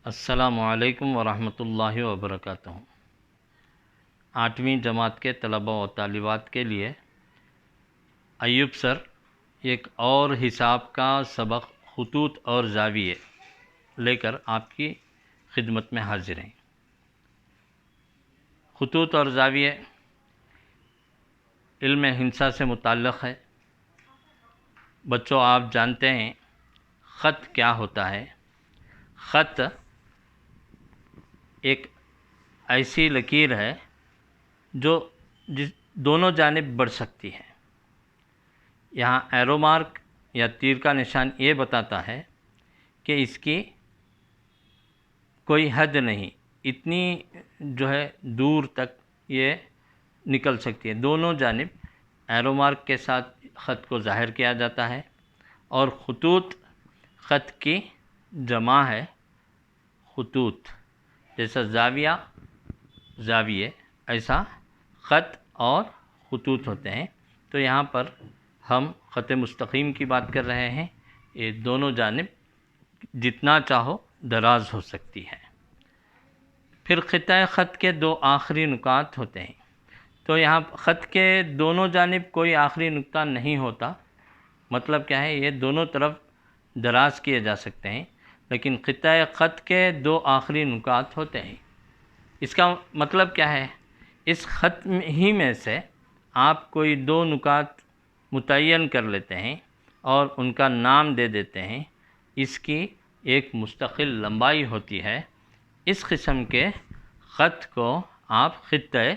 السلام علیکم ورحمۃ اللہ وبرکاتہ۔ 8ویں جماعت کے طلباء و طالبات کے لیے ایوب سر ایک اور حساب کا سبق خطوط اور زاویے لے کر آپ کی خدمت میں حاضر ہیں۔ خطوط اور زاویے علم ہندسہ سے متعلق ہے۔ بچوں، آپ جانتے ہیں خط کیا ہوتا ہے؟ خط ایک ایسی لکیر ہے جو دونوں جانب بڑھ سکتی ہے۔ یہاں ایرو مارک یا تیر کا نشان یہ بتاتا ہے کہ اس کی کوئی حد نہیں، اتنی دور تک یہ نکل سکتی ہے۔ دونوں جانب ایرو مارک کے ساتھ خط کو ظاہر کیا جاتا ہے، اور خطوط خط کی جمع ہے۔ خطوط جیسا زاویہ زاویے، ایسا خط اور خطوط ہوتے ہیں۔ تو یہاں پر ہم خط مستقیم کی بات کر رہے ہیں۔ یہ دونوں جانب جتنا چاہو دراز ہو سکتی ہے۔ پھر خطۂ خط کے دو آخری نقاط ہوتے ہیں۔ تو یہاں خط کے دونوں جانب کوئی آخری نقطہ نہیں ہوتا۔ مطلب کیا ہے؟ یہ دونوں طرف دراز کیے جا سکتے ہیں، لیکن خطۂ خط کے دو آخری نقاط ہوتے ہیں۔ اس کا مطلب کیا ہے؟ اس خط ہی میں سے آپ کوئی دو نقاط متعین کر لیتے ہیں اور ان کا نام دے دیتے ہیں۔ اس کی ایک مستقل لمبائی ہوتی ہے۔ اس قسم کے خط کو آپ خطۂ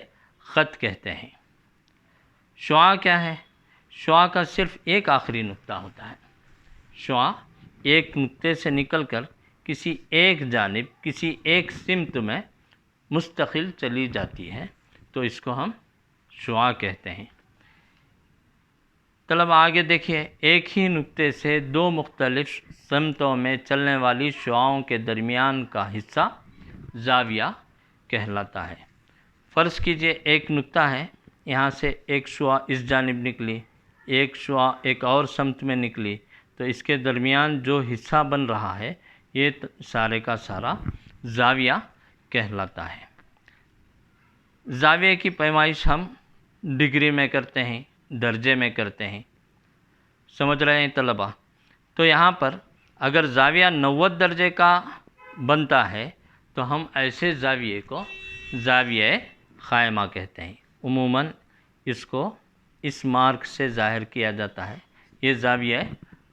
خط کہتے ہیں۔ شعاع کیا ہے؟ شعاع کا صرف ایک آخری نقطہ ہوتا ہے۔ شعاع ایک نقطے سے نکل کر کسی ایک جانب، کسی ایک سمت میں مستقل چلی جاتی ہے، تو اس کو ہم شعاع کہتے ہیں۔ طلبہ آگے دیکھیے، ایک ہی نقطے سے دو مختلف سمتوں میں چلنے والی شعاعوں کے درمیان کا حصہ زاویہ کہلاتا ہے۔ فرض کیجئے ایک نقطہ ہے، یہاں سے ایک شعاع اس جانب نکلی، ایک شعاع ایک اور سمت میں نکلی، تو اس کے درمیان جو حصہ بن رہا ہے یہ سارے کا سارا زاویہ کہلاتا ہے۔ زاویے کی پیمائش ہم ڈگری میں کرتے ہیں، درجے میں کرتے ہیں۔ سمجھ رہے ہیں طلبہ؟ تو یہاں پر اگر زاویہ 90 درجے کا بنتا ہے تو ہم ایسے زاویے کو زاویہ قائمہ کہتے ہیں۔ عموماً اس کو اس مارک سے ظاہر کیا جاتا ہے۔ یہ زاویہ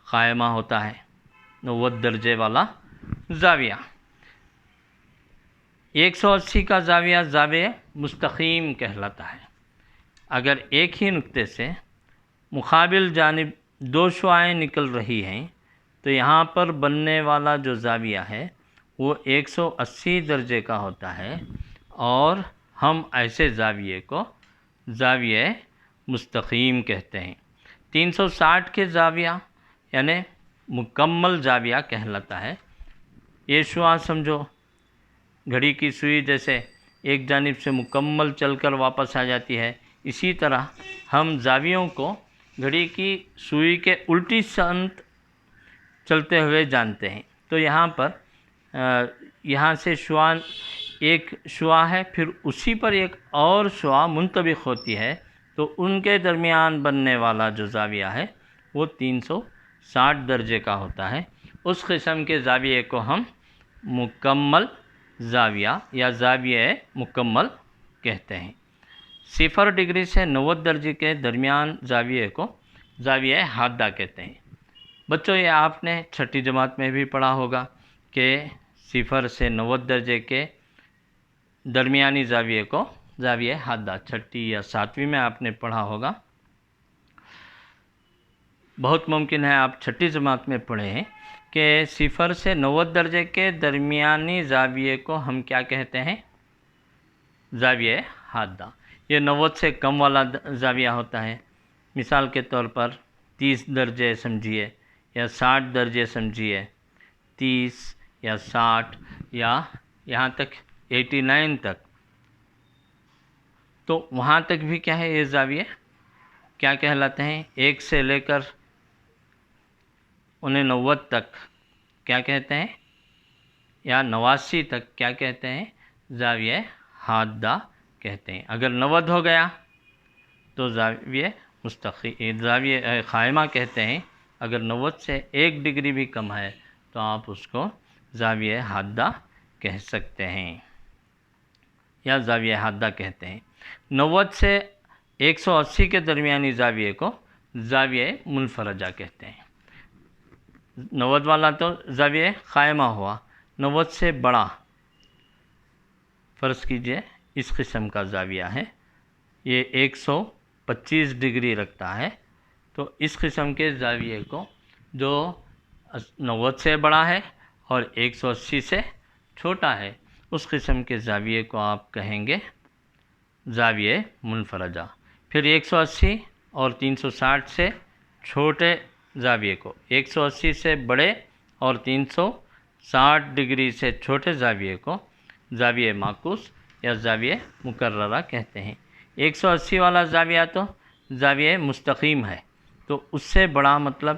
قائمہ ہوتا ہے، 90 درجے والا زاویہ۔ 180 کا زاویہ زاویہ مستقیم کہلاتا ہے۔ اگر ایک ہی نقطے سے مقابل جانب دو شعاعیں نکل رہی ہیں تو یہاں پر بننے والا جو زاویہ ہے وہ 180 درجے کا ہوتا ہے، اور ہم ایسے زاویے کو زاویہ مستقیم کہتے ہیں۔ 360 کے زاویہ یعنی مکمل زاویہ کہلاتا ہے۔ یہ شعاع سمجھو گھڑی کی سوئی جیسے ایک جانب سے مکمل چل کر واپس آ جاتی ہے، اسی طرح ہم زاویوں کو گھڑی کی سوئی کے الٹی سمت چلتے ہوئے جانتے ہیں۔ تو یہاں پر یہاں سے شعاع ایک شعاع ہے، پھر اسی پر ایک اور شعاع منطبق ہوتی ہے، تو ان کے درمیان بننے والا جو زاویہ ہے وہ 360 درجے کا ہوتا ہے۔ اس قسم کے زاویے کو ہم مکمل زاویہ یا زاویہ مکمل کہتے ہیں۔ 0 ڈگری سے 90 درجے کے درمیان زاویے کو زاویہ حادہ کہتے ہیں۔ بچوں، یہ آپ نے 6ٹھی جماعت میں بھی پڑھا ہوگا کہ 0 سے 90 درجے کے درمیانی زاویے کو زاویہ حادہ، 6ٹھی یا 7ویں میں آپ نے پڑھا ہوگا۔ بہت ممکن ہے آپ 6ٹھی جماعت میں پڑھے ہیں کہ 0 سے 90 درجے کے درمیانی زاویے کو ہم کیا کہتے ہیں؟ زاویہ حادہ۔ یہ 90 سے کم والا زاویہ ہوتا ہے۔ مثال کے طور پر 30 درجے سمجھیے، یا 60 درجے سمجھیے، 30 یا 60 یا یہاں تک 89 تک، تو وہاں تک بھی کیا ہے؟ یہ زاویہ کیا کہلاتے ہیں؟ 1 سے لے کر 90 تک کیا کہتے ہیں؟ یا 89 تک کیا کہتے ہیں؟ زاویہ حادہ کہتے ہیں۔ اگر 90 ہو گیا تو زاویہ زاویہ قائمہ کہتے ہیں۔ اگر 90 سے 1 ڈگری بھی کم ہے تو آپ اس کو زاویہ حادہ کہہ سکتے ہیں یا زاویہ حادہ کہتے ہیں۔ 90 سے 180 کے درمیانی زاویے کو زاویہ منفرجہ کہتے ہیں۔ 90 والا تو زاویہ قائمہ ہوا، 90 سے بڑا فرض کیجئے اس قسم کا زاویہ ہے، یہ 125 ڈگری رکھتا ہے، تو اس قسم کے زاویے کو جو 90 سے بڑا ہے اور 180 سے چھوٹا ہے، اس قسم کے زاویے کو آپ کہیں گے زاویہ منفرجہ۔ پھر 180 اور 360 سے چھوٹے زاویے کو، 180 سے بڑے اور 360 ڈگری سے چھوٹے زاویے کو زاویہ معکوس یا زاویہ مکررہ کہتے ہیں۔ 180 والا زاویہ تو زاویہ مستقیم ہے، تو اس سے بڑا مطلب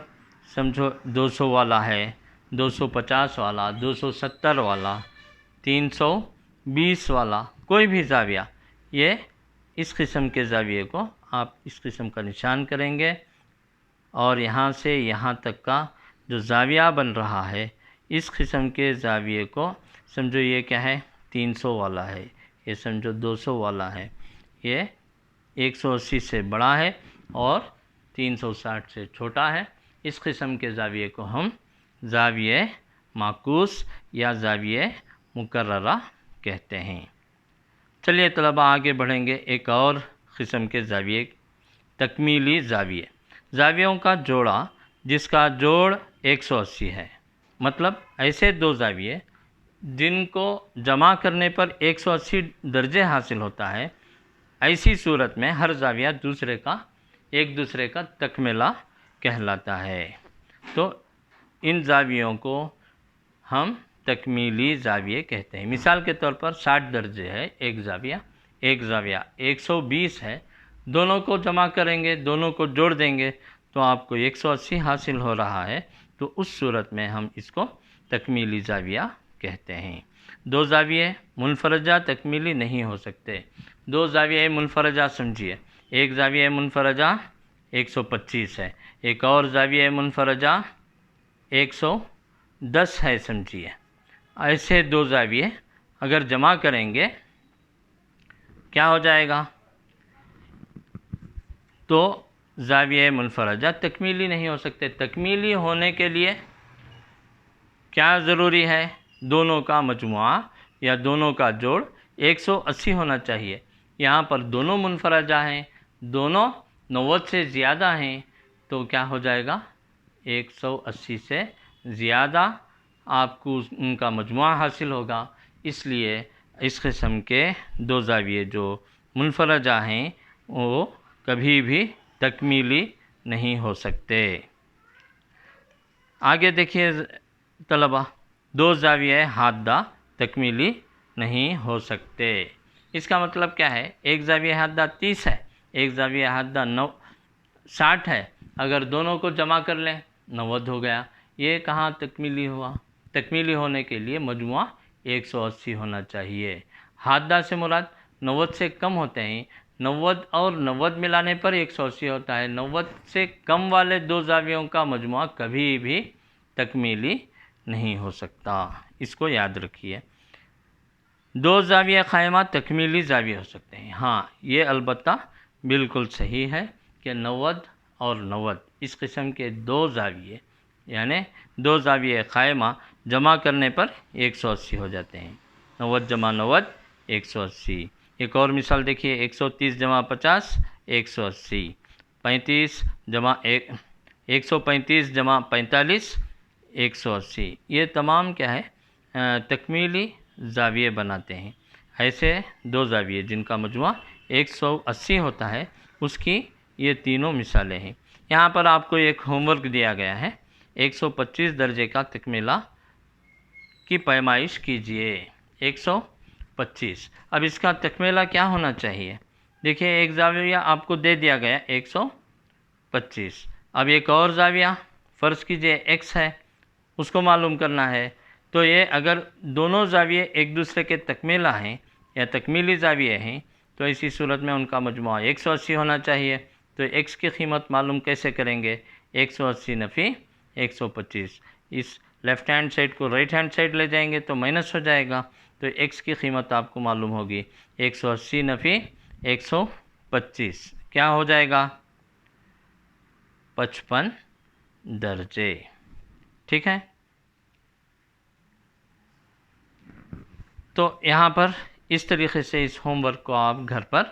سمجھو 200 والا ہے، 250 والا، 270 والا، 320 والا، کوئی بھی زاویہ، یہ اس قسم کے زاویے کو آپ اس قسم کا نشان کریں گے، اور یہاں سے یہاں تک کا جو زاویہ بن رہا ہے اس قسم کے زاویے کو سمجھو یہ کیا ہے؟ 300 والا ہے، یہ سمجھو 200 والا ہے، یہ 180 سے بڑا ہے اور 360 سے چھوٹا ہے، اس قسم کے زاویے کو ہم زاویہ معکوس یا زاویہ مکررہ کہتے ہیں۔ چلیے طلبہ آگے بڑھیں گے ایک اور قسم کے زاویے، تکمیلی زاویے، زاویوں کا جوڑا جس کا جوڑ 180 ہے، مطلب ایسے دو زاویے جن کو جمع کرنے پر 180 درجے حاصل ہوتا ہے، ایسی صورت میں ہر زاویہ ایک دوسرے کا تکملہ کہلاتا ہے، تو ان زاویوں کو ہم تکمیلی زاویے کہتے ہیں۔ مثال کے طور پر 60 درجے ہے ایک زاویہ 120 ہے، دونوں کو جمع کریں گے، دونوں کو جوڑ دیں گے تو آپ کو 180 حاصل ہو رہا ہے، تو اس صورت میں ہم اس کو تکمیلی زاویہ کہتے ہیں۔ دو زاویے منفرجہ تکمیلی نہیں ہو سکتے۔ دو زاویہ منفرجہ سمجھیے، ایک زاویہ منفرجہ 125 ہے، ایک اور زاویہ منفرجہ 110 ہے سمجھیے۔ ایسے دو زاویے اگر جمع کریں گے کیا ہو جائے گا؟ تو زاویہ منفرجہ تکمیلی نہیں ہو سکتے۔ تکمیلی ہونے کے لیے کیا ضروری ہے؟ دونوں کا مجموعہ یا دونوں کا جوڑ 180 ہونا چاہیے۔ یہاں پر دونوں منفرجہ ہیں، دونوں 90 سے زیادہ ہیں، تو کیا ہو جائے گا؟ 180 سے زیادہ آپ کو ان کا مجموعہ حاصل ہوگا، اس لیے اس قسم کے دو زاویے جو منفرجہ ہیں وہ کبھی بھی تکمیلی نہیں ہو سکتے۔ آگے دیکھیے طلبہ، دو زاویہ حادہ تکمیلی نہیں ہو سکتے۔ اس کا مطلب کیا ہے؟ ایک زاویہ حادہ 30 ہے، ایک زاویہ حادہ 60 ہے، اگر دونوں کو جمع کر لیں 90 ہو گیا، یہ کہاں تکمیلی ہوا؟ تکمیلی ہونے کے لیے مجموعہ 180 ہونا چاہیے۔ حادہ سے مراد 90 سے کم ہوتے ہیں، 90 اور 90 ملانے پر 180 ہوتا ہے۔ 90 سے کم والے دو زاویوں کا مجموعہ کبھی بھی تکمیلی نہیں ہو سکتا، اس کو یاد رکھیے۔ دو زاویہ قائمہ تکمیلی زاویہ ہو سکتے ہیں، ہاں یہ البتہ بالکل صحیح ہے کہ 90 اور 90 اس قسم کے دو زاویے یعنی دو زاویہ قائمہ جمع کرنے پر 180 ہو جاتے ہیں۔ 90 جمع 90 180۔ ایک اور مثال دیکھیے، 130 جمع 50 180، 135 جمع 45 180۔ یہ تمام کیا ہے؟ تکمیلی زاویے بناتے ہیں۔ ایسے دو زاویے جن کا مجموعہ 180 ہوتا ہے، اس کی یہ تینوں مثالیں ہیں۔ یہاں پر آپ کو ایک ہوم ورک دیا گیا ہے، 125 درجے کا تکملہ کی پیمائش کیجئے۔ 125، اب اس کا تکملہ کیا ہونا چاہیے؟ دیکھیے ایک زاویہ آپ کو دے دیا گیا 125، اب ایک اور زاویہ فرض کیجئے x ہے، اس کو معلوم کرنا ہے، تو یہ اگر دونوں زاویے ایک دوسرے کے تکمیلہ ہیں یا تکمیلی زاویے ہیں تو ایسی صورت میں ان کا مجموعہ 180 ہونا چاہیے. تو ایکس کی قیمت معلوم کیسے کریں گے؟ 180 نفی 125. اس لیفٹ ہینڈ سائڈ کو رائٹ ہینڈ سائڈ لے جائیں گے تو مائنس ہو جائے گا. تو ایکس کی قیمت آپ کو معلوم ہوگی 180 نفی 125 کیا ہو جائے گا؟ 55 درجے. ٹھیک ہے. تو یہاں پر اس طریقے سے اس ہوم ورک کو آپ گھر پر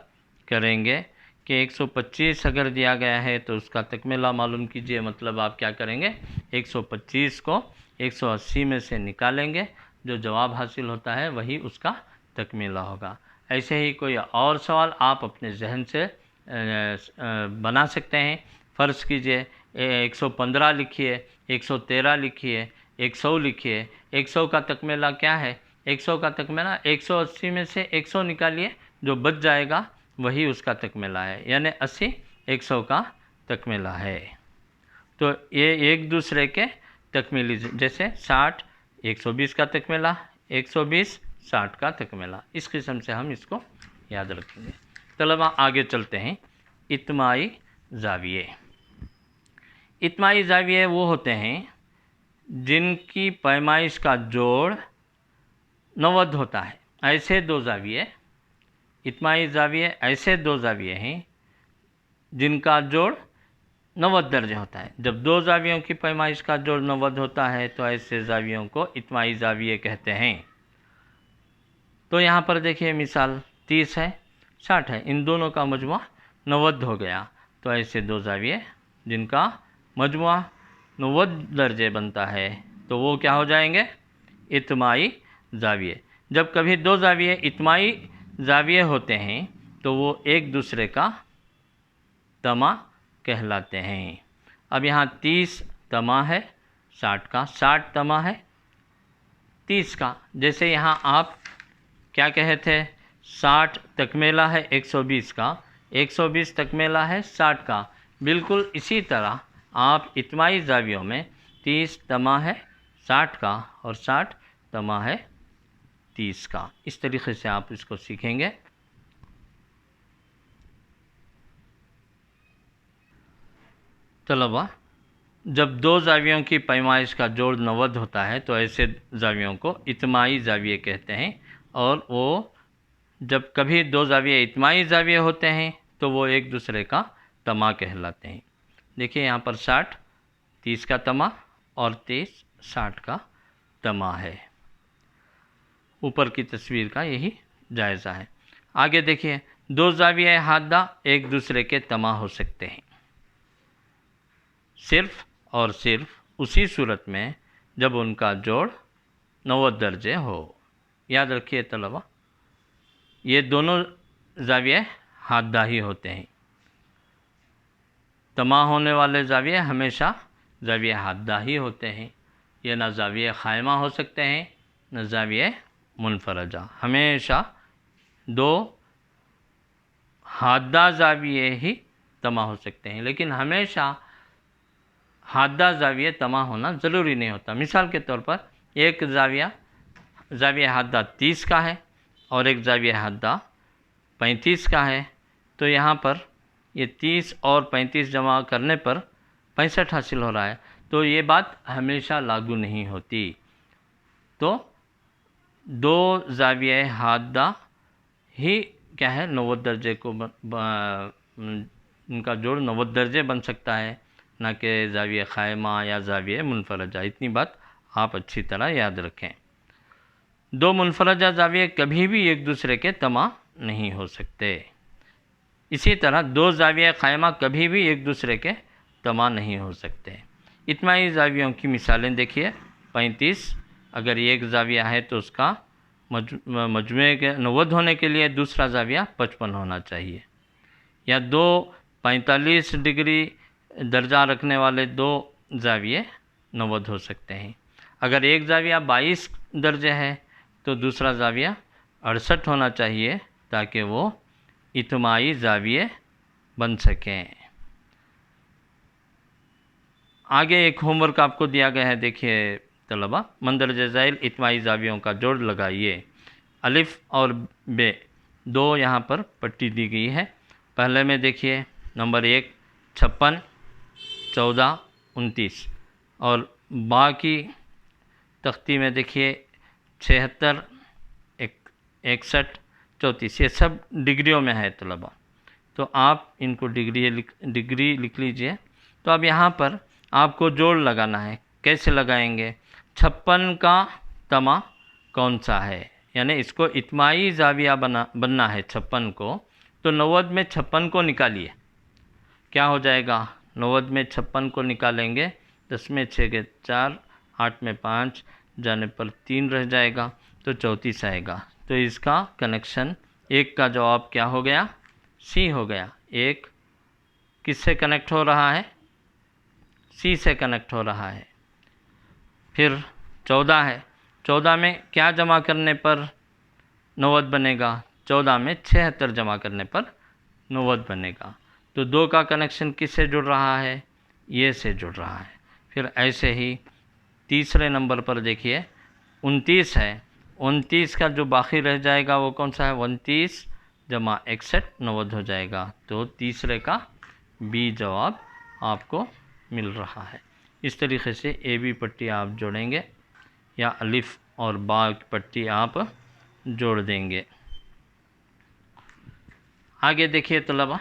کریں گے کہ 125 اگر دیا گیا ہے تو اس کا تکملہ معلوم کیجئے. مطلب آپ کیا کریں گے؟ 125 کو 180 میں سے نکالیں گے، جو جواب حاصل ہوتا ہے وہی اس کا تکملہ ہوگا. ایسے ہی کوئی اور سوال آپ اپنے ذہن سے بنا سکتے ہیں. فرض کیجئے 115 لکھیے، 113 لکھیے، 100 لکھیے. 100 کا تکملہ کیا ہے؟ 100 کا تکملہ 180 میں سے 100 نکالیے، جو بچ جائے گا وہی اس کا تکملہ ہے، یعنی 80 100 کا تکملہ ہے. تو یہ ایک دوسرے کے تکمیلی، جیسے 60 120 کا تکملہ، 120 60 کا تکملہ. اس قسم سے ہم اس کو یاد رکھیں گے. طلباء آگے چلتے ہیں. اجتماعی زاویے. اجتماعی زاویے وہ ہوتے ہیں جن کی پیمائش کا جوڑ 90 ہوتا ہے. ایسے دو زاویے، اجتماعی زاویے ایسے دو زاویے ہیں جن کا جوڑ 90 درجے ہوتا ہے. جب دو زاویوں کی پیمائش کا جوڑ 90 ہوتا ہے تو ایسے زاویوں کو اجتماعی زاویے کہتے ہیں. تو یہاں پر دیکھیے مثال 30 ہے، 60 ہے، ان دونوں کا مجموعہ 90 ہو گیا. تو ایسے دو زاویے جن کا مجموعہ 90 درجے بنتا ہے تو وہ کیا ہو جائیں گے؟ اجتماعی زاویے. جب کبھی دو زاویے اجتماعی زاویے ہوتے ہیں تو وہ ایک دوسرے کا تمع کہلاتے ہیں. اب یہاں 30 تمع ہے 60 کا، 60 تمع ہے 30 کا. جیسے یہاں آپ کیا کہے تھے؟ 60 تکمیلہ ہے 120 کا، 120 تکمیلہ ہے 60 کا. بالکل اسی طرح آپ اجتماعی زاویوں میں 30 تمع ہے 60 کا اور 60 تمع ہے 30 کا. اس طریقے سے آپ اس کو سیکھیں گے. طلباء جب دو زاویوں کی پیمائش کا جوڑ 90 ہوتا ہے تو ایسے زاویوں کو اجتماعی زاویے کہتے ہیں. اور وہ جب کبھی دو زاویے اجتماعی زاویے ہوتے ہیں تو وہ ایک دوسرے کا تمع کہلاتے ہیں. دیکھیے یہاں پر 60 30 کا تمع اور 30 60 کا تمع ہے. اوپر کی تصویر کا یہی جائزہ ہے. آگے دیکھیے دو زاویہ حادہ ایک دوسرے کے تمع ہو سکتے ہیں صرف اور صرف اسی صورت میں جب ان کا جوڑ 90 درجے ہو. یاد رکھیے طلباء یہ دونوں زاویہ حادہ ہی ہوتے ہیں. تمع ہونے والے زاویے ہمیشہ زاویہ حادہ ہی ہوتے ہیں. یہ نہ زاویہ قائمہ ہو سکتے ہیں نہ زاویہ منفرجہ. ہمیشہ دو حادہ زاویے ہی تمع ہو سکتے ہیں، لیکن ہمیشہ حادہ زاویہ تمع ہونا ضروری نہیں ہوتا. مثال کے طور پر ایک زاویہ حادہ 30 کا ہے اور ایک زاویہ حادہ 35 کا ہے. تو یہاں پر یہ 30 اور 35 جمع کرنے پر 65 حاصل ہو رہا ہے. تو یہ بات ہمیشہ لاگو نہیں ہوتی. تو دو زاویہ حادہ ہی کیا ہے 90 درجے کو ان کا جوڑ 90 درجے بن سکتا ہے، نہ کہ زاویہ قائمہ یا زاویہ منفرجہ. اتنی بات آپ اچھی طرح یاد رکھیں. دو منفرجہ زاویے کبھی بھی ایک دوسرے کے تمع نہیں ہو سکتے. اسی طرح دو زاویہ قائمہ کبھی بھی ایک دوسرے کے تمع نہیں ہو سکتے. اجتماعی زاویوں کی مثالیں دیکھیے. 35 اگر ایک زاویہ ہے تو اس کا مجموعے کے 90 ہونے کے لیے دوسرا زاویہ 55 ہونا چاہیے. یا دو 45 ڈگری درجہ رکھنے والے دو زاویے 90 ہو سکتے ہیں. اگر ایک زاویہ 22 درجے ہے تو دوسرا زاویہ 68 ہونا چاہیے تاکہ وہ اجتماعی زاویے بن سکیں. آگے ایک ہوم ورک آپ کو دیا گیا ہے. دیکھیے طلبہ مندرجہ ذیل اجتماعی زاویوں کا جوڑ لگائیے۔ الف اور بے دو یہاں پر پٹی دی گئی ہے۔ پہلے میں دیکھیے نمبر 1 56 14 29 اور با کی تختی میں دیکھیے 76 61 34، یہ سب ڈگریوں میں ہے طلبہ، تو آپ ان کو ڈگری لکھ لیجئے۔ تو اب یہاں پر آپ کو جوڑ لگانا ہے، کیسے لگائیں گے؟ 56 کا تمہ کون سا ہے، یعنی اس کو اجتماعی زاویہ بننا ہے 56 کو، تو 90 میں 56 کو نکالیے، کیا ہو جائے گا؟ 90 میں 56 کو نکالیں گے، 10 میں 6 کے 4، 8 میں 5 جانے پر 3 رہ جائے گا، تو 34 آئے گا۔ تو اس کا کنیکشن 1 کا جواب کیا ہو گیا؟ سی ہو گیا۔ 1 کس سے کنیکٹ ہو رہا ہے؟ سی سے کنیکٹ ہو رہا ہے۔ پھر 14 ہے، 14 میں کیا جمع کرنے پر 90 بنے گا؟ 14 میں 76 جمع کرنے پر 90 بنے گا۔ تو 2 کا کنیکشن کس سے جڑ رہا ہے؟ یہ سے جڑ رہا ہے۔ پھر ایسے ہی تیسرے نمبر پر دیکھیے 29 ہے، 29 کا جو باقی رہ جائے گا وہ کون سا ہے؟ 29 جمع 61 90 ہو جائے گا، تو تیسرے کا بی جواب آپ کو مل رہا ہے۔ اس طریقے سے اے بی پٹی آپ جوڑیں گے یا الف اور با کی پٹی آپ جوڑ دیں گے۔ آگے دیکھیے طلبہ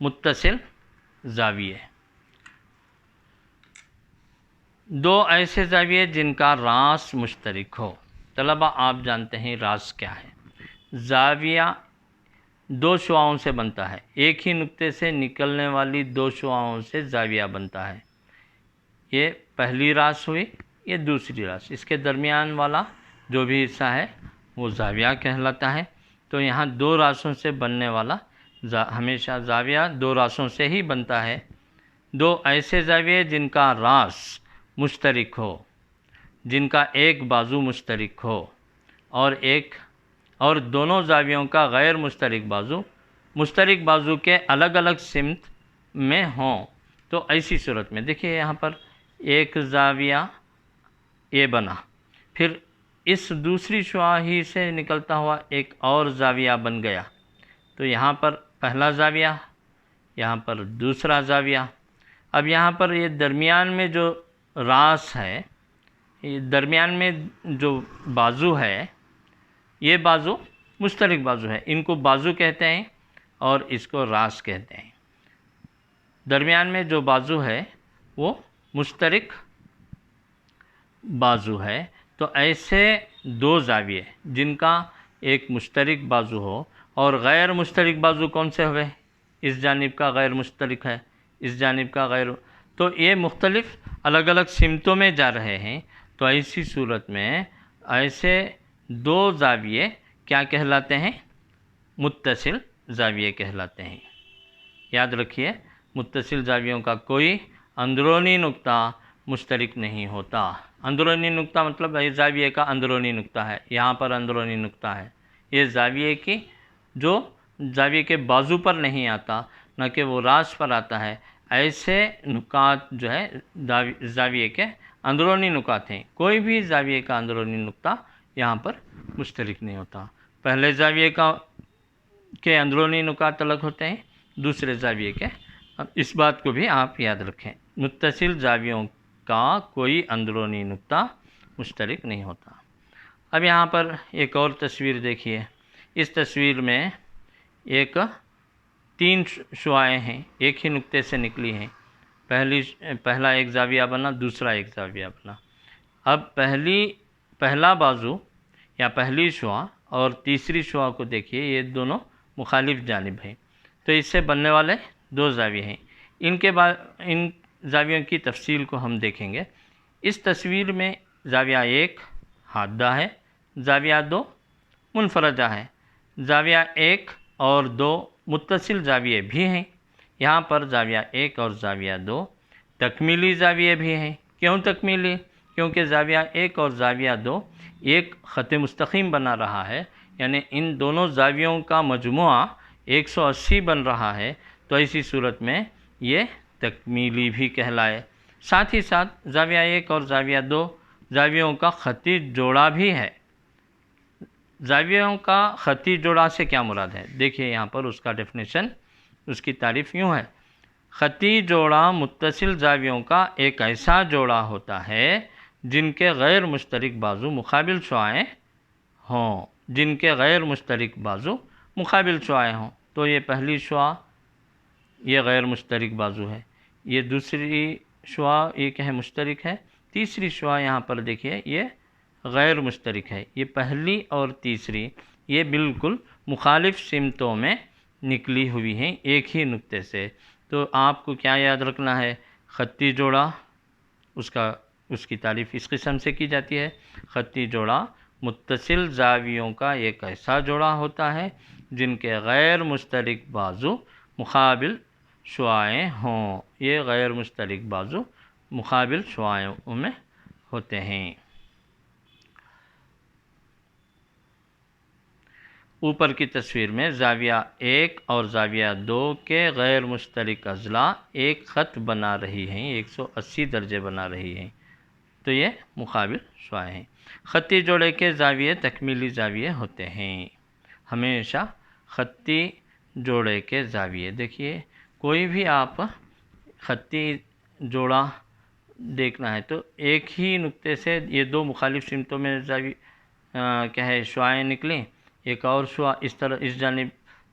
متصل زاویے، دو ایسے زاویے جن کا راس مشترک ہو۔ طلبہ آپ جانتے ہیں راس کیا ہے؟ زاویہ دو شعاؤں سے بنتا ہے، ایک ہی نقطے سے نکلنے والی دو شعاؤں سے زاویہ بنتا ہے۔ یہ پہلی راس ہوئی، یہ دوسری راس، اس کے درمیان والا جو بھی حصہ ہے وہ زاویہ کہلاتا ہے۔ تو یہاں دو راسوں سے بننے والا ہمیشہ زاویہ دو راسوں سے ہی بنتا ہے۔ دو ایسے زاویے جن کا راس مشترک ہو، جن کا ایک بازو مشترک ہو اور دونوں زاویوں کا غیر مشترک بازو کے الگ الگ سمت میں ہوں، تو ایسی صورت میں دیکھیے یہاں پر ایک زاویہ یہ بنا، پھر اس دوسری شعاع ہی سے نکلتا ہوا ایک اور زاویہ بن گیا، تو یہاں پر پہلا زاویہ، یہاں پر دوسرا زاویہ۔ اب یہاں پر یہ درمیان میں جو راس ہے، درمیان میں جو بازو ہے، یہ بازو مشترک بازو ہے، ان کو بازو کہتے ہیں اور اس کو راس کہتے ہیں۔ درمیان میں جو بازو ہے وہ مشترک بازو ہے، تو ایسے دو زاویے جن کا ایک مشترک بازو ہو اور غیر مشترک بازو کون سے ہوئے؟ اس جانب کا غیر مشترک ہے، اس جانب کا غیر، تو یہ مختلف الگ الگ سمتوں میں جا رہے ہیں، تو ایسی صورت میں ایسے دو زاویے کیا کہلاتے ہیں؟ متصل زاویے کہلاتے ہیں۔ یاد رکھیے متصل زاویوں کا کوئی اندرونی نقطہ مشترک نہیں ہوتا۔ اندرونی نقطہ مطلب زاویے کا اندرونی نقطہ ہے، یہاں پر اندرونی نقطہ ہے، یہ زاویے کی جو زاویے کے بازو پر نہیں آتا، نہ کہ وہ راس پر آتا ہے۔ ایسے نقاط جو ہے زاویے کے اندرونی نقاط ہیں، کوئی بھی زاویے کا اندرونی نقطہ یہاں پر مشترک نہیں ہوتا۔ پہلے زاویے کے اندرونی نقاط الگ ہوتے ہیں، دوسرے زاویے کے، اس بات کو بھی آپ یاد رکھیں، متصل زاویوں کا کوئی اندرونی نقطہ مشترک نہیں ہوتا۔ اب یہاں پر ایک اور تصویر دیکھیے، اس تصویر میں تین شعاعیں ہیں، ایک ہی نقطے سے نکلی ہیں، پہلا ایک زاویہ بنا، دوسرا ایک زاویہ بنا۔ اب پہلا بازو یا پہلی شعاع اور تیسری شعاع کو دیکھیے، یہ دونوں مخالف جانب ہیں، تو اس سے بننے والے دو زاویے ہیں۔ ان زاویوں کی تفصیل کو ہم دیکھیں گے۔ اس تصویر میں زاویہ 1 حادہ ہے، زاویہ 2 منفرجہ ہے، زاویہ 1 اور 2 متصل زاویے بھی ہیں۔ یہاں پر زاویہ 1 اور زاویہ 2 تکمیلی زاویے بھی ہیں۔ کیوں تکمیلی؟ کیونکہ زاویہ 1 اور زاویہ 2 ایک خط مستقیم بنا رہا ہے، یعنی ان دونوں زاویوں کا مجموعہ 180 بن رہا ہے، تو ایسی صورت میں یہ تکمیلی بھی کہلائے۔ ساتھ ہی ساتھ زاویہ 1 اور زاویہ 2 زاویوں کا خطی جوڑا بھی ہے۔ زاویوں کا خطی جوڑا سے کیا مراد ہے؟ دیکھیے یہاں پر اس کا ڈیفینیشن، اس کی تعریف یوں ہے: خطی جوڑا متصل زاویوں کا ایک ایسا جوڑا ہوتا ہے جن کے غیر مشترک بازو مقابل شعاعیں ہوں، جن کے غیر مشترک بازو مقابل شعاعیں ہوں۔ تو یہ پہلی شعاع یہ غیر مشترک بازو ہے، یہ دوسری شعاع یہ کیا ہے؟ مشترک ہے، تیسری شعاع یہاں پر دیکھیے یہ غیر مشترک ہے۔ یہ پہلی اور تیسری یہ بالکل مخالف سمتوں میں نکلی ہوئی ہیں ایک ہی نقطے سے۔ تو آپ کو کیا یاد رکھنا ہے؟ خطی جوڑا، اس کی تعریف اس قسم سے کی جاتی ہے: خطی جوڑا متصل زاویوں کا ایک ایسا جوڑا ہوتا ہے جن کے غیر مشترک بازو مقابل شعاعیں ہوں۔ یہ غیر مشترک بازو مقابل شعاعوں میں ہوتے ہیں۔ اوپر کی تصویر میں زاویہ 1 اور زاویہ 2 کے غیر مشترک اضلاع ایک خط بنا رہی ہیں، 180 درجے بنا رہی ہیں، تو یہ مقابل شعاعیں ہیں۔ خطی جوڑے کے زاویے تکمیلی زاویے ہوتے ہیں۔ ہمیشہ خطی جوڑے کے زاویے، دیکھیے کوئی بھی آپ خطی جوڑا دیکھنا ہے تو ایک ہی نقطے سے یہ دو مخالف سمتوں میں کیا ہے شعاعیں نکلیں، ایک اور شعاع اس طرح اس جانب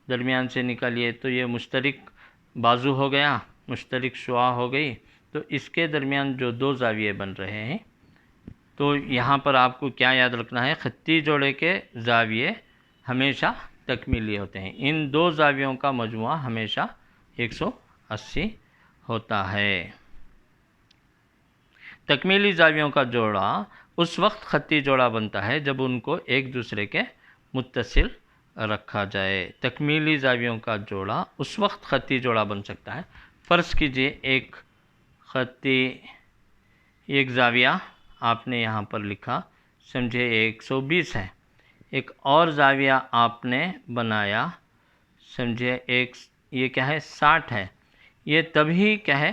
درمیان سے نکلیے تو یہ مشترک بازو ہو گیا، مشترک شعاع ہو گئی، تو اس کے درمیان جو دو زاویے بن رہے ہیں، تو یہاں پر آپ کو کیا یاد رکھنا ہے؟ خطی جوڑے کے زاویے ہمیشہ تکمیلی ہوتے ہیں، ان دو زاویوں کا مجموعہ ہمیشہ 180 ہوتا ہے۔ تکمیلی زاویوں کا جوڑا اس وقت خطی جوڑا بنتا ہے جب ان کو ایک دوسرے کے متصل رکھا جائے۔ تکمیلی زاویوں کا جوڑا اس وقت خطی جوڑا بن سکتا ہے، فرض کیجئے ایک زاویہ آپ نے یہاں پر لکھا، سمجھے 120 ہے، ایک اور زاویہ آپ نے بنایا، سمجھے یہ کیا ہے 60 ہے۔ یہ تبھی کیا ہے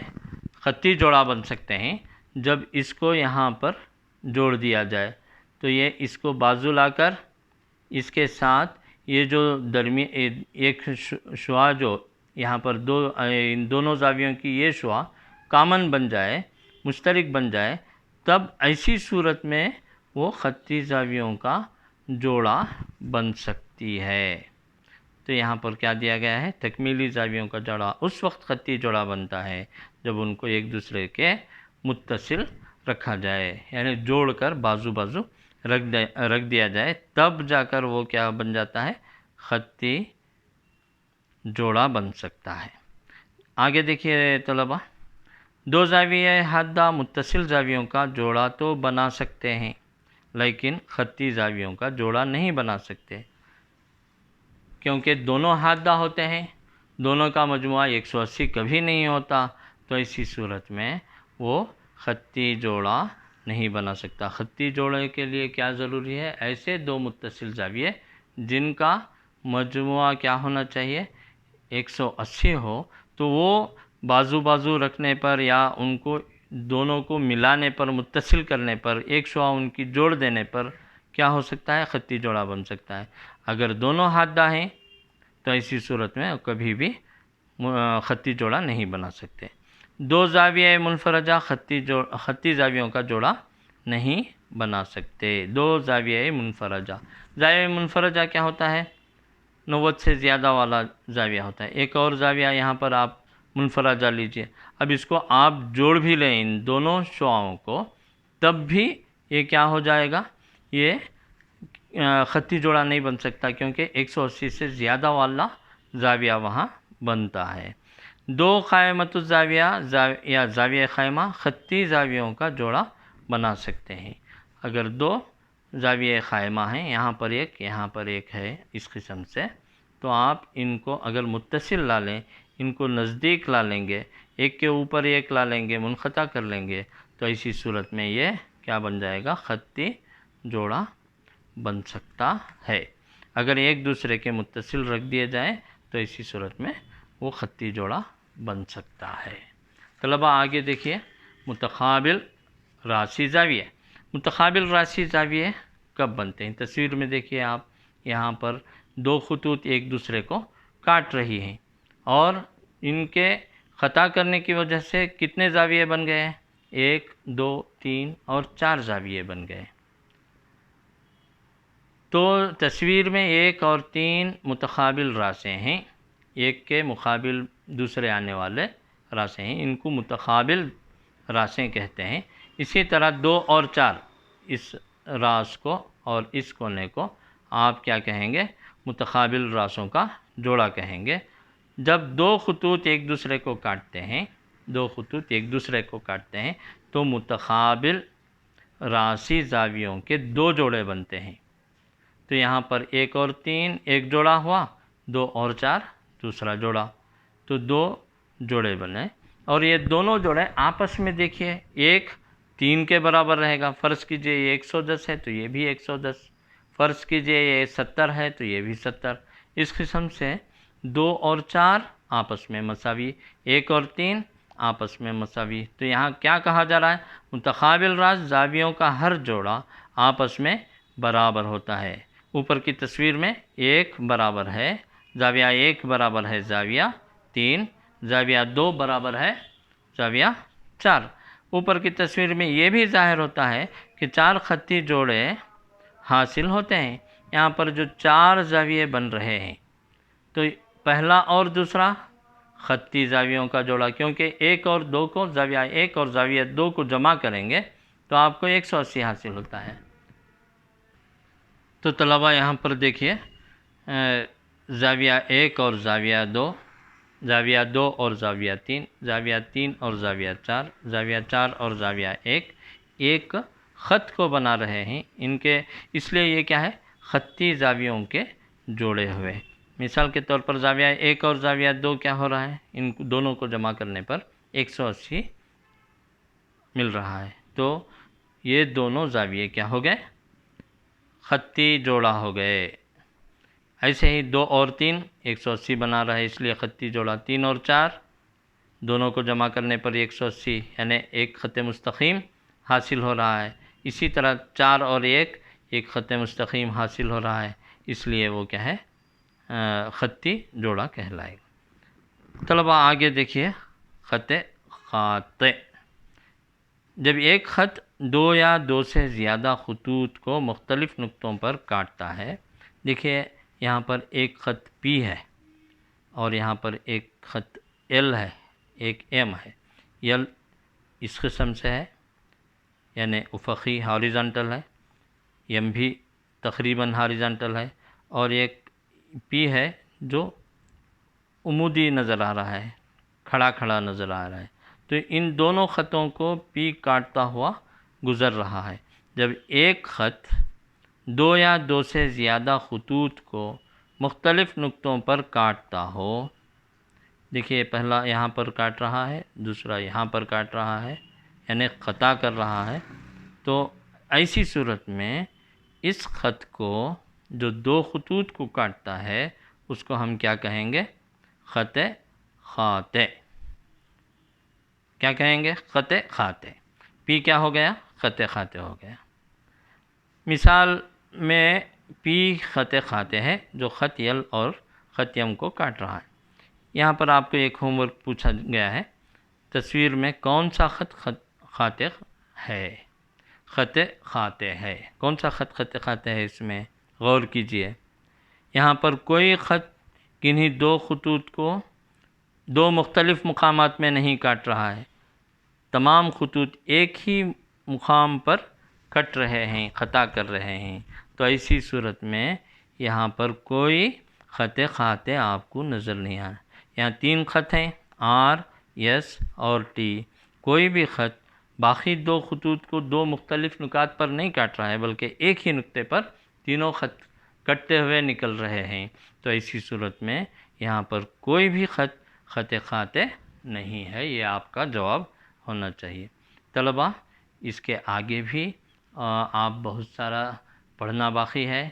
خطی جوڑا بن سکتے ہیں جب اس کو یہاں پر جوڑ دیا جائے، تو یہ اس کو بازو لا کر اس کے ساتھ یہ جو ایک شعاع جو یہاں پر ان دونوں زاویوں کی یہ شعاع کامن بن جائے، مشترک بن جائے، تب ایسی صورت میں وہ خطی زاویوں کا جوڑا بن سکتی ہے۔ تو یہاں پر کیا دیا گیا ہے؟ تکمیلی زاویوں کا جوڑا اس وقت خطی جوڑا بنتا ہے جب ان کو ایک دوسرے کے متصل رکھا جائے، یعنی جوڑ کر بازو بازو رکھ دیا جائے، تب جا کر وہ کیا بن جاتا ہے؟ خطی جوڑا بن سکتا ہے۔ آگے دیکھیے طلبہ، دو زاویہ حادہ متصل زاویوں کا جوڑا تو بنا سکتے ہیں لیکن خطی زاویوں کا جوڑا نہیں بنا سکتے، کیونکہ دونوں حادہ ہوتے ہیں، دونوں کا مجموعہ 180 کبھی نہیں ہوتا، تو ایسی صورت میں وہ خطی جوڑا نہیں بنا سکتا۔ خطی جوڑے کے لیے کیا ضروری ہے؟ ایسے دو متصل زاویے جن کا مجموعہ کیا ہونا چاہیے؟ 180 ہو، تو وہ بازو بازو رکھنے پر یا ان کو دونوں کو ملانے پر، متصل کرنے پر، ایک شعاع ان کی جوڑ دینے پر کیا ہو سکتا ہے؟ خطی جوڑا بن سکتا ہے۔ اگر دونوں حادہ ہیں تو ایسی صورت میں کبھی بھی خطی جوڑا نہیں بنا سکتے۔ دو زاویہ منفرجہ خطی زاویوں کا جوڑا نہیں بنا سکتے۔ دو زاویہ منفرجہ، زاویہ منفرجہ کیا ہوتا ہے؟ 90 سے زیادہ والا زاویہ ہوتا ہے۔ ایک اور زاویہ یہاں پر آپ منفرجہ لیجئے، اب اس کو آپ جوڑ بھی لیں ان دونوں شعاعوں کو، تب بھی یہ کیا ہو جائے گا؟ یہ خطی جوڑا نہیں بن سکتا، کیونکہ 180 سے زیادہ والا زاویہ وہاں بنتا ہے۔ دو قائمۃ الزاویہ یا زاویہ قائمہ خطی زاویوں کا جوڑا بنا سکتے ہیں۔ اگر دو زاویہ قائمہ ہیں، یہاں پر ایک ہے اس قسم سے، تو آپ ان کو اگر متصل لا لیں، ان کو نزدیک لا لیں گے، ایک کے اوپر ایک لا لیں گے، منقطع کر لیں گے، تو ایسی صورت میں یہ کیا بن جائے گا؟ خطی جوڑا بن سکتا ہے۔ اگر ایک دوسرے کے متصل رکھ دیے جائیں تو اسی صورت میں وہ خطی جوڑا بن سکتا ہے۔ طلبہ آگے دیکھیے، متقابل راسی زاویہ۔ متقابل راسی زاویہ کب بنتے ہیں؟ تصویر میں دیکھیے آپ، یہاں پر دو خطوط ایک دوسرے کو کاٹ رہی ہیں اور ان کے خطا کرنے کی وجہ سے کتنے زاویے بن گئے ہیں؟ 1 2 3 اور 4 زاویے بن گئے۔ تو تصویر میں 1 اور 3 متقابل راسیں ہیں، ایک کے مقابل دوسرے آنے والے راسیں ہیں، ان کو متقابل راسیں کہتے ہیں۔ اسی طرح 2 اور 4، اس راس کو اور اس کونے کو آپ کیا کہیں گے؟ متقابل راسوں کا جوڑا کہیں گے۔ جب دو خطوط ایک دوسرے کو کاٹتے ہیں، تو متقابل راسی زاویوں کے 2 جوڑے بنتے ہیں۔ تو یہاں پر 1 اور 3 ایک جوڑا ہوا، 2 اور 4 دوسرا جوڑا، تو 2 جوڑے بنے۔ اور یہ دونوں جوڑے آپس میں دیکھیے، ایک 3 کے برابر رہے گا، فرض کیجئے یہ 110 ہے تو یہ بھی 110، فرض کیجئے یہ 70 ہے تو یہ بھی 70۔ اس قسم سے 2 اور 4 آپس میں مساوی، 1 اور 3 آپس میں مساوی۔ تو یہاں کیا کہا جا رہا ہے؟ متقابل راس زاویوں کا ہر جوڑا آپس میں برابر ہوتا ہے۔ اوپر کی تصویر میں 1 برابر ہے زاویہ 1 برابر ہے زاویہ 3، زاویہ 2 برابر ہے زاویہ 4۔ اوپر کی تصویر میں یہ بھی ظاہر ہوتا ہے کہ 4 خطی جوڑے حاصل ہوتے ہیں۔ یہاں پر جو 4 زاویے بن رہے ہیں، تو پہلا اور دوسرا خطی زاویوں کا جوڑا، کیونکہ 1 اور 2 کو، زاویہ 1 اور زاویہ 2 کو جمع کریں گے تو آپ کو 180 حاصل ہوتا ہے۔ تو طلبہ یہاں پر دیکھیے، زاویہ 1 اور زاویہ 2، زاویہ 2 اور زاویہ 3، زاویہ 3 اور زاویہ 4، زاویہ 4 اور زاویہ 1 ایک خط کو بنا رہے ہیں۔ ان کے اس لیے یہ کیا ہے؟ خطی زاویوں کے جوڑے ہوئے۔ مثال کے طور پر زاویہ 1 اور زاویہ 2 کیا ہو رہا ہے؟ ان دونوں کو جمع کرنے پر 180 مل رہا ہے۔ تو یہ دونوں زاویے کیا ہو گئے؟ خطی جوڑا ہو گئے۔ ایسے ہی 2 اور 3 180 بنا رہا ہے، اس لیے خطی جوڑا۔ 3 اور 4 دونوں کو جمع کرنے پر 180، یعنی ایک خط مستقیم حاصل ہو رہا ہے۔ اسی طرح 4 اور 1 ایک خط مستقیم حاصل ہو رہا ہے، اس لیے وہ کیا ہے؟ خطی جوڑا کہلائے گا۔ طلبہ آگے دیکھیے، خط قاطع۔ جب ایک خط 2 یا 2 سے زیادہ خطوط کو مختلف نقطوں پر کاٹتا ہے، دیکھیے یہاں پر ایک خط P ہے اور یہاں پر ایک خط L ہے، ایک M ہے۔ L اس قسم سے ہے، یعنی افقی ہاریزانٹل ہے، M بھی تقریباً ہاریزانٹل ہے، اور ایک P ہے جو عمودی نظر آ رہا ہے، کھڑا کھڑا نظر آ رہا ہے۔ تو ان دونوں خطوں کو P کاٹتا ہوا گزر رہا ہے۔ جب ایک خط 2 یا 2 سے زیادہ خطوط کو مختلف نقطوں پر کاٹتا ہو، دیکھیے پہلا یہاں پر کاٹ رہا ہے، دوسرا یہاں پر کاٹ رہا ہے، یعنی قطع کر رہا ہے، تو ایسی صورت میں اس خط کو جو 2 خطوط کو کاٹتا ہے اس کو ہم کیا کہیں گے؟ خط قاطع۔ کیا کہیں گے؟ خط قاطع۔ P کیا ہو گیا؟ خط قاطع ہو گیا۔ مثال میں P خط قاطع ہے جو خط L اور خط M کو کاٹ رہا ہے۔ یہاں پر آپ کو ایک ہوم ورک پوچھا گیا ہے، تصویر میں کون سا خط قاطع ہے؟ خط قاطع ہے، کون سا خط قاطع ہے؟ اس میں غور کیجئے، یہاں پر کوئی خط کنہی 2 خطوط کو 2 مختلف مقامات میں نہیں کاٹ رہا ہے، تمام خطوط ایک ہی مقام پر کٹ رہے ہیں، خطا کر رہے ہیں۔ تو ایسی صورت میں یہاں پر کوئی خط قاطع آپ کو نظر نہیں آ رہا۔ یہاں 3 خط ہیں، R، S اور T۔ کوئی بھی خط باقی 2 خطوط کو 2 مختلف نقاط پر نہیں کاٹ رہا ہے، بلکہ ایک ہی نقطے پر تینوں خط کٹتے ہوئے نکل رہے ہیں۔ تو ایسی صورت میں یہاں پر کوئی بھی خط قاطع نہیں ہے، یہ آپ کا جواب ہونا چاہیے۔ طلبہ اس کے آگے بھی آپ بہت سارا پڑھنا باقی ہے،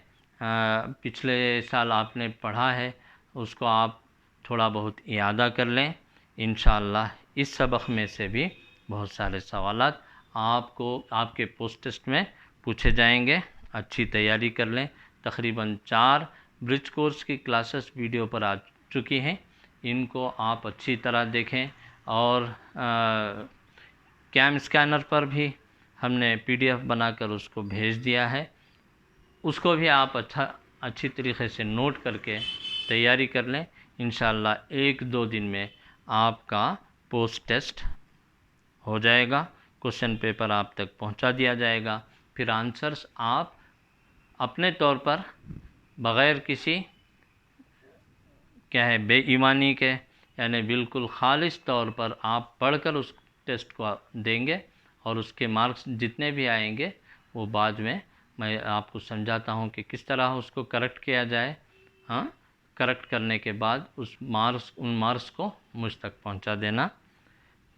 پچھلے سال آپ نے پڑھا ہے، اس کو آپ تھوڑا بہت اعادہ کر لیں، انشاءاللہ اس سبق میں سے بھی بہت سارے سوالات آپ کو آپ کے پوسٹ ٹیسٹ میں پوچھے جائیں گے. اچھی تیاری کر لیں. تقریباً 4 برج کورس کی کلاسز ویڈیو پر آ چکی ہیں. ان کو آپ اچھی طرح دیکھیں. اور کیم اسکینر پر بھی ہم نے PDF بنا کر اس کو بھیج دیا ہے. اس کو بھی آپ اچھی طریقے سے نوٹ کر کے تیاری کر لیں. انشاءاللہ 1-2 دن میں آپ کا پوسٹ ٹیسٹ ہو جائے گا. کوشچن پیپر آپ تک پہنچا دیا جائے گا. پھر آنسرز آپ اپنے طور پر بغیر کسی کیا ہے بے ایمانی کے، یعنی بالکل خالص طور پر آپ پڑھ کر اس ٹیسٹ کو دیں گے. اور اس کے مارکس جتنے بھی آئیں گے وہ بعد میں آپ کو سمجھاتا ہوں کہ کس طرح اس کو کریکٹ کیا جائے. ہاں، کریکٹ کرنے کے بعد ان مارکس کو مجھ تک پہنچا دینا،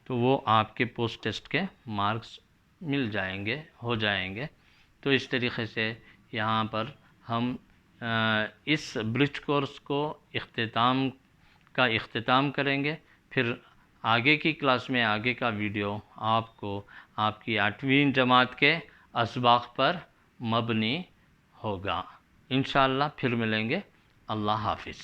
تو وہ آپ کے پوسٹ ٹیسٹ کے مارکس مل جائیں گے، ہو جائیں گے. تو اس طریقے سے یہاں پر ہم اس برج کورس کو اختتام کریں گے. پھر آگے کی کلاس میں آگے کا ویڈیو آپ کو آپ کی 8ویں جماعت کے اسباق پر مبنی ہوگا. انشاءاللہ پھر ملیں گے. اللہ حافظ.